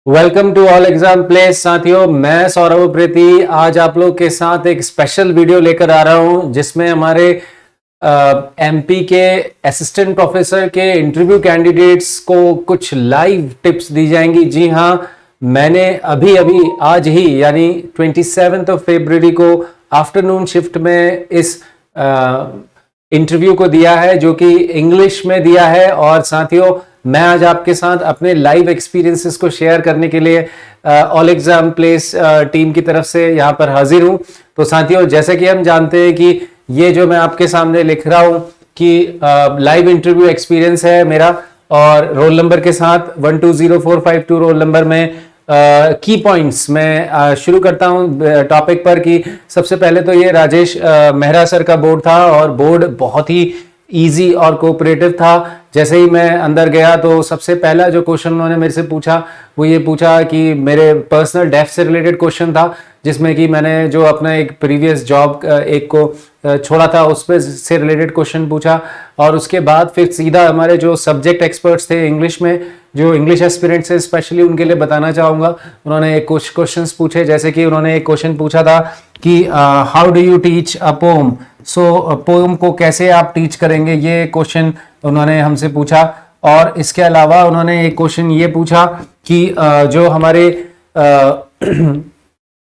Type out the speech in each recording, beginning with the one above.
Welcome to all exam place. साथियों, मैं सौरभ प्रीति आज आप लोग के साथ एक स्पेशल वीडियो लेकर आ रहा हूं जिसमें हमारे एमपी के असिस्टेंट प्रोफेसर के इंटरव्यू कैंडिडेट्स को कुछ लाइव टिप्स दी जाएंगी। जी हां, मैंने अभी अभी आज ही यानी 27 फरवरी को आफ्टरनून शिफ्ट में इस इंटरव्यू को दिया है जो कि इंग्लिश में दिया है। और साथियों, मैं आज आपके साथ अपने लाइव एक्सपीरियंसेस को शेयर करने के लिए ऑल एग्जाम प्लेस टीम की तरफ से यहाँ पर हाजिर हूँ। तो साथियों, जैसे कि हम जानते हैं कि ये जो मैं आपके सामने लिख रहा हूँ कि लाइव इंटरव्यू एक्सपीरियंस है मेरा, और रोल नंबर के साथ 120452 रोल नंबर में की पॉइंट्स मैं शुरू करता हूं टॉपिक पर। कि सबसे पहले तो ये राजेश मेहरा सर का बोर्ड था और बोर्ड बहुत ही इजी और कोऑपरेटिव था। जैसे ही मैं अंदर गया तो सबसे पहला जो क्वेश्चन उन्होंने मेरे से पूछा वो ये पूछा कि मेरे पर्सनल डेफ से रिलेटेड क्वेश्चन था, जिसमें कि मैंने जो अपना एक प्रीवियस जॉब एक को छोड़ा था उस पर से रिलेटेड क्वेश्चन पूछा। और उसके बाद फिर सीधा हमारे जो सब्जेक्ट एक्सपर्ट्स थे इंग्लिश में, जो इंग्लिश एस्पिरेंट्स है स्पेशली उनके लिए बताना चाहूँगा, उन्होंने एक कुछ क्वेश्चंस पूछे। जैसे कि उन्होंने एक क्वेश्चन पूछा था कि how do you teach a poem. So poem को कैसे आप टीच करेंगे, ये क्वेश्चन उन्होंने हमसे पूछा। और इसके अलावा उन्होंने एक क्वेश्चन ये पूछा कि जो हमारे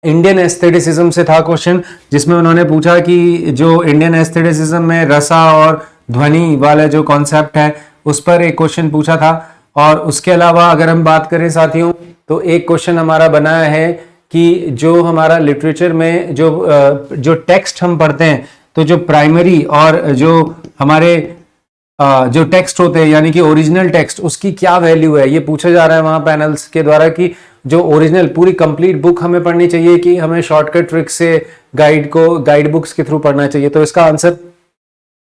इंडियन एस्थेटिसिज्म से था क्वेश्चन, जिसमें उन्होंने पूछा कि जो इंडियन एस्थेटिसिज्म में रसा और ध्वनि वाला जो कॉन्सेप्ट है उस पर एक क्वेश्चन पूछा था। और उसके अलावा अगर हम बात करें साथियों, तो एक क्वेश्चन हमारा बनाया है कि जो हमारा लिटरेचर में जो टेक्स्ट हम पढ़ते हैं, तो जो प्राइमरी और जो हमारे जो टेक्स्ट होते हैं यानी कि ओरिजिनल टेक्स्ट, उसकी क्या वैल्यू है, ये पूछा जा रहा है वहां पैनल्स के द्वारा कि जो ओरिजिनल पूरी कंप्लीट बुक हमें पढ़नी चाहिए कि हमें शॉर्टकट ट्रिक से गाइड बुक्स के थ्रू पढ़ना चाहिए। तो इसका आंसर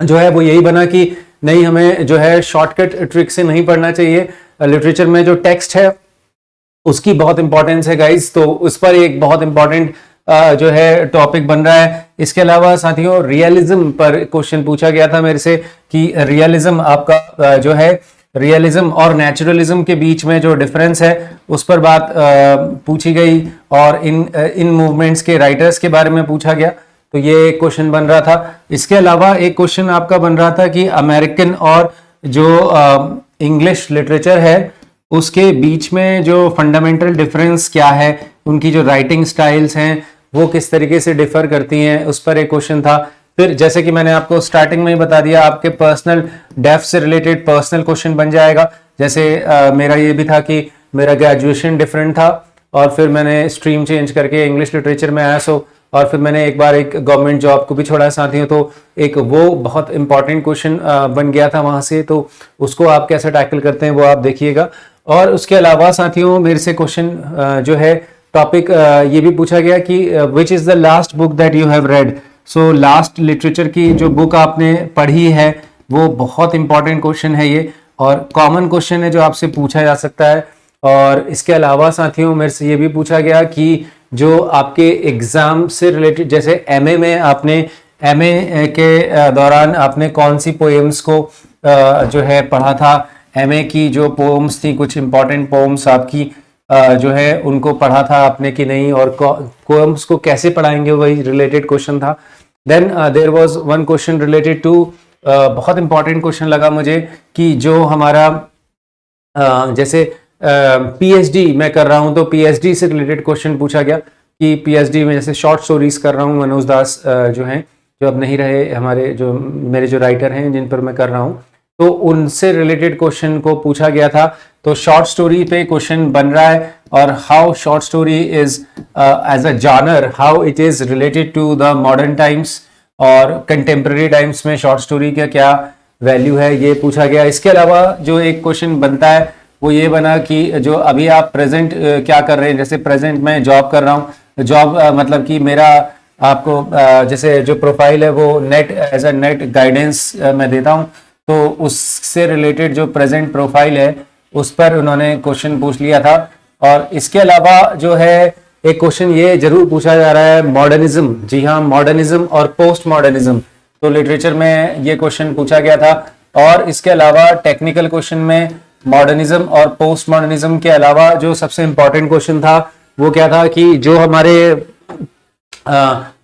जो है वो यही बना कि नहीं, हमें जो है शॉर्टकट ट्रिक से नहीं पढ़ना चाहिए। लिटरेचर में जो टेक्स्ट है उसकी बहुत इंपॉर्टेंस है गाइज, तो उस पर एक बहुत इंपॉर्टेंट जो है टॉपिक बन रहा है। इसके अलावा साथियों, रियलिज्म पर क्वेश्चन पूछा गया था मेरे से कि रियलिज्म आपका जो है रियलिज्म और नेचुरलिज्म के बीच में जो डिफरेंस है उस पर बात पूछी गई, और इन मूवमेंट्स के राइटर्स के बारे में पूछा गया। तो ये क्वेश्चन बन रहा था। इसके अलावा एक क्वेश्चन आपका बन रहा था कि अमेरिकन और जो इंग्लिश लिटरेचर है उसके बीच में जो फंडामेंटल डिफरेंस क्या है, उनकी जो राइटिंग स्टाइल्स हैं वो किस तरीके से डिफर करती हैं, उस पर एक क्वेश्चन था। फिर जैसे कि मैंने आपको स्टार्टिंग में ही बता दिया, आपके पर्सनल डेफ से रिलेटेड पर्सनल क्वेश्चन बन जाएगा। जैसे मेरा ये भी था कि मेरा ग्रेजुएशन डिफरेंट था और फिर मैंने स्ट्रीम चेंज करके इंग्लिश लिटरेचर में आया। सो और फिर मैंने एक बार एक गवर्नमेंट जॉब को भी छोड़ा साथियों, तो एक वो बहुत इंपॉर्टेंट क्वेश्चन बन गया था वहां से। तो उसको आप कैसे टैकल करते हैं वो आप देखिएगा। और उसके अलावा साथियों, मेरे से क्वेश्चन जो है टॉपिक ये भी पूछा गया कि which is the last book that you have read. So last literature की जो बुक आपने पढ़ी है वो बहुत इंपॉर्टेंट क्वेश्चन है ये, और कॉमन क्वेश्चन है जो आपसे पूछा जा सकता है। और इसके अलावा साथियों, मेरे से ये भी पूछा गया कि जो आपके एग्जाम से रिलेटेड, जैसे एमए में आपने एमए के दौरान आपने कौन सी पोएम्स को जो है पढ़ा था, एमए की जो पोएम्स थी, कुछ इंपॉर्टेंट पोएम्स आपकी जो है उनको पढ़ा था आपने कि नहीं, और पोएम्स को कैसे पढ़ाएंगे वही रिलेटेड क्वेश्चन था। Then there was one question related to, बहुत इंपॉर्टेंट क्वेश्चन लगा मुझे कि जो हमारा जैसे पीएचडी मैं कर रहा हूं, तो पीएचडी से रिलेटेड क्वेश्चन पूछा गया कि पीएचडी में जैसे शॉर्ट स्टोरीज कर रहा हूं, मनोज दास जो हैं, जो अब नहीं रहे हमारे, जो मेरे जो राइटर हैं जिन पर मैं कर रहा हूं, तो उनसे रिलेटेड क्वेश्चन को पूछा गया था। तो शॉर्ट स्टोरी पे क्वेश्चन बन रहा है, और how short story is as a genre, how it is related to the modern times और कंटेम्प्रेरी टाइम्स में शॉर्ट स्टोरी का क्या वैल्यू है, ये पूछा गया। इसके अलावा जो एक क्वेश्चन बनता है वो ये बना कि जो अभी आप प्रेजेंट क्या कर रहे हैं। जैसे प्रेजेंट मैं जॉब कर रहा हूँ, जॉब मतलब कि मेरा आपको जैसे जो प्रोफाइल है वो NET as a NET guidance मैं देता हूँ, तो उससे रिलेटेड जो प्रेजेंट प्रोफाइल है उस पर उन्होंने क्वेश्चन पूछ लिया था। और इसके अलावा जो है एक क्वेश्चन ये जरूर पूछा जा रहा है, मॉडर्निज्म। जी हाँ, मॉडर्निज्म और पोस्ट मॉडर्निज्म, तो लिटरेचर में ये क्वेश्चन पूछा गया था। और इसके अलावा टेक्निकल क्वेश्चन में मॉडर्निज्म और पोस्ट मॉडर्निज्म के अलावा जो सबसे इंपॉर्टेंट क्वेश्चन था वो क्या था कि जो हमारे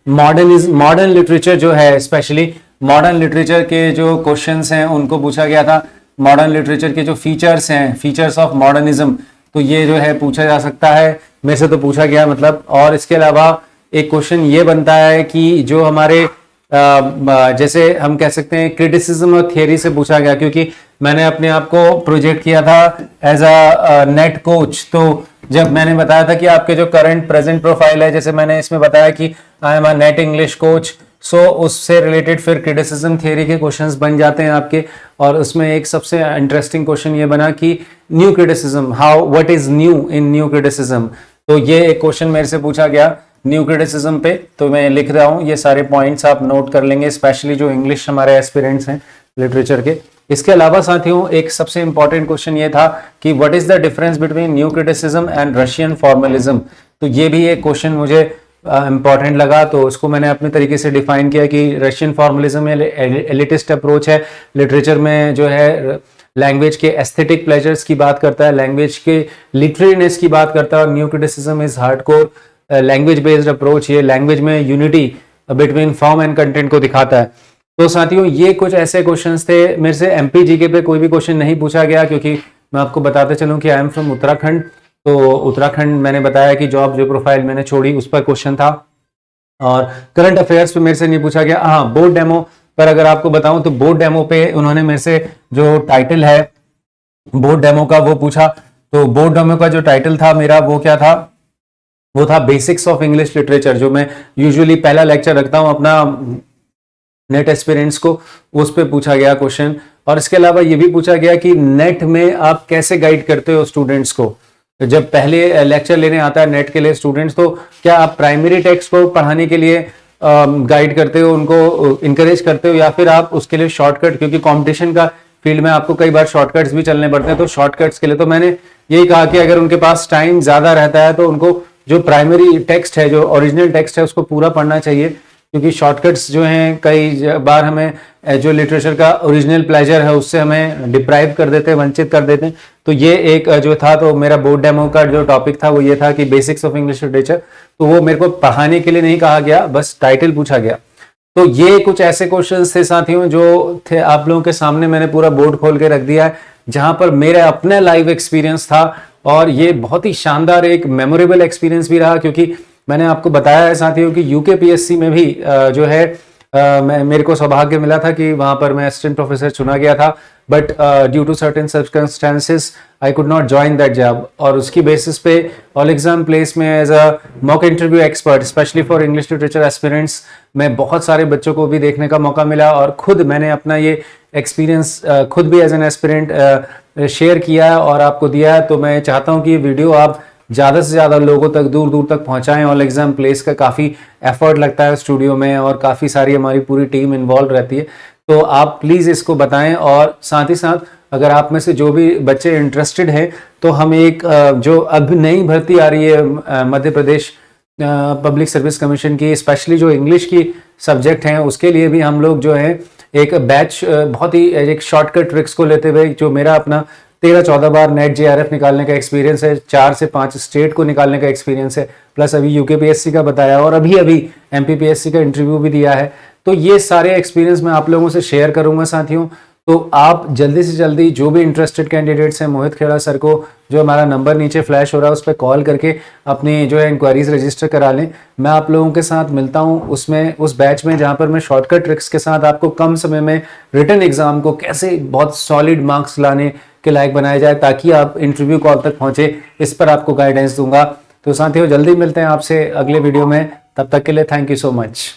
मॉडर्न लिटरेचर जो है, स्पेशली मॉडर्न लिटरेचर के जो क्वेश्चंस हैं उनको पूछा गया था। मॉडर्न लिटरेचर के जो फीचर्स हैं, फीचर्स ऑफ मॉडर्निज्म, तो ये जो है पूछा जा सकता है, मेरे से तो पूछा गया मतलब। और इसके अलावा एक क्वेश्चन ये बनता है कि जो हमारे जैसे हम कह सकते हैं क्रिटिसिज्म और थियरी से पूछा गया, क्योंकि मैंने अपने आप को प्रोजेक्ट किया था एज अ नेट कोच। तो जब मैंने बताया था कि आपके जो करंट प्रेजेंट प्रोफाइल है, जैसे मैंने इसमें बताया कि I am a NET English coach, so उससे रिलेटेड फिर क्रिटिसिज्म थियरी के क्वेश्चंस बन जाते हैं आपके। और उसमें एक सबसे इंटरेस्टिंग क्वेश्चन ये बना कि new criticism, how what is new in new criticism. तो ये एक क्वेश्चन मेरे से पूछा गया न्यू क्रिटिसिज्म पे, तो मैं लिख रहा हूँ, ये सारे पॉइंट्स आप नोट कर लेंगे, स्पेशली जो इंग्लिश हमारे एस्पिरेंट्स हैं लिटरेचर के। इसके अलावा साथियों एक सबसे इंपॉर्टेंट क्वेश्चन ये था कि what is the difference between new criticism and Russian formalism. तो ये भी एक क्वेश्चन मुझे इंपॉर्टेंट लगा, तो उसको मैंने अपने तरीके से डिफाइन किया कि रशियन फॉर्मलिज्म एलिटिस्ट अप्रोच है लिटरेचर में, जो है लैंग्वेज के एस्थेटिक प्लेजर्स की बात करता है, लैंग्वेज के लिटरेरीनेस की बात करता है। और new criticism is hardcore language based approach, ये लैंग्वेज में unity between form and content को दिखाता है। तो साथियों ये कुछ ऐसे क्वेश्चंस थे। मेरे से एमपी जीके पे कोई भी क्वेश्चन नहीं पूछा गया, क्योंकि मैं आपको बताते चलूं कि आई एम फ्रॉम उत्तराखंड। तो उत्तराखंड मैंने बताया कि जॉब जो प्रोफाइल मैंने छोड़ी उस पर क्वेश्चन था, और करंट अफेयर्स पे मेरे से नहीं पूछा गया। हाँ, बोर्ड डेमो पर अगर आपको बताऊं तो बोर्ड डेमो पे उन्होंने मेरे से जो टाइटल है बोर्ड डेमो का वो पूछा। तो बोर्ड डेमो का जो टाइटल था मेरा वो क्या था, वो था बेसिक्स ऑफ इंग्लिश लिटरेचर। जो मैं यूजुअली पहला लेक्चर रखता हूं अपना नेट एस्पिरेंट्स को, उस पे पूछा गया क्वेश्चन। और इसके अलावा ये भी पूछा गया कि नेट में आप कैसे गाइड करते हो स्टूडेंट्स को। जब पहले लेक्चर लेने आता है नेट के लिए स्टूडेंट्स, तो क्या आप प्राइमरी टेक्स्ट को पढ़ाने के लिए गाइड करते हो, उनको इंकरेज करते हो, या फिर आप उसके लिए शॉर्टकट, क्योंकि कंपटीशन का फील्ड में आपको कई बार शॉर्टकट्स भी चलने पड़ते हैं। तो शॉर्टकट्स के लिए तो मैंने यही कहा कि अगर उनके पास टाइम ज्यादा रहता है तो उनको जो प्राइमरी टेक्स्ट है, जो ओरिजिनल टेक्स्ट है, उसको पूरा पढ़ना चाहिए, क्योंकि शॉर्टकट्स जो हैं कई बार हमें जो लिटरेचर का ओरिजिनल प्लेजर है उससे हमें डिप्राइव कर देते हैं, वंचित कर देते हैं। तो ये एक जो था, तो मेरा बोर्ड डेमो का जो टॉपिक था वो ये था कि बेसिक्स ऑफ इंग्लिश लिटरेचर। तो वो मेरे को पढ़ाने के लिए नहीं कहा गया, बस टाइटल पूछा गया। तो ये कुछ ऐसे क्वेश्चंस थे साथियों जो थे आप लोगों के सामने, मैंने पूरा बोर्ड खोल के रख दिया है, जहां पर मेरा अपना लाइव एक्सपीरियंस था। और ये बहुत ही शानदार एक मेमोरेबल एक्सपीरियंस भी रहा, क्योंकि मैंने आपको बताया है साथियों कि यूकेपीएससी में भी जो है मेरे को सौभाग्य मिला था कि वहां पर मैं असिस्टेंट प्रोफेसर चुना गया था, but due to certain circumstances I could not join that job. और उसकी बेसिस पे ऑल एग्जाम प्लेस में as a mock interview expert, specially for English literature aspirants, मैं बहुत सारे बच्चों को भी देखने का मौका मिला, और खुद मैंने अपना ये एक्सपीरियंस खुद भी एज एन एस्पिरेंट शेयर किया है और आपको दिया है। तो मैं चाहता हूँ कि ये वीडियो आप ज़्यादा से ज़्यादा लोगों तक, दूर दूर तक पहुँचाएं। ऑल एग्जाम प्लेस का काफ़ी एफर्ट लगता है स्टूडियो में, और काफ़ी सारी हमारी पूरी टीम इन्वॉल्व रहती है। तो आप प्लीज़ इसको बताएं, और साथ ही साथ अगर आप में से जो भी बच्चे इंटरेस्टेड हैं, तो हम एक जो अब नई भर्ती आ रही है Madhya Pradesh public service commission की, स्पेशली जो इंग्लिश की सब्जेक्ट हैं, उसके लिए भी हम लोग जो है एक बैच बहुत ही एक शॉर्टकट ट्रिक्स को लेते हुए, जो मेरा अपना 13-14 बार नेट जेआरएफ निकालने का एक्सपीरियंस है, 4 से 5 स्टेट को निकालने का एक्सपीरियंस है, प्लस अभी यूकेपीएससी का बताया, और अभी एमपीपीएससी का इंटरव्यू भी दिया है। तो ये सारे एक्सपीरियंस मैं आप लोगों से शेयर करूंगा साथियों। तो आप जल्दी से जल्दी जो भी इंटरेस्टेड कैंडिडेट्स हैं, मोहित खेड़ा सर को, जो हमारा नंबर नीचे फ्लैश हो रहा है उस पर कॉल करके अपनी जो है इंक्वायरीज रजिस्टर करा लें। मैं आप लोगों के साथ मिलता हूं उसमें, उस बैच में, जहां पर मैं शॉर्टकट ट्रिक्स के साथ आपको कम समय में रिटन एग्जाम को कैसे बहुत सॉलिड मार्क्स लाने के लायक बनाया जाए, ताकि आप इंटरव्यू कॉल तक पहुंचे, इस पर आपको गाइडेंस दूंगा। तो साथियों जल्दी मिलते हैं आपसे अगले वीडियो में, तब तक के लिए थैंक यू सो मच।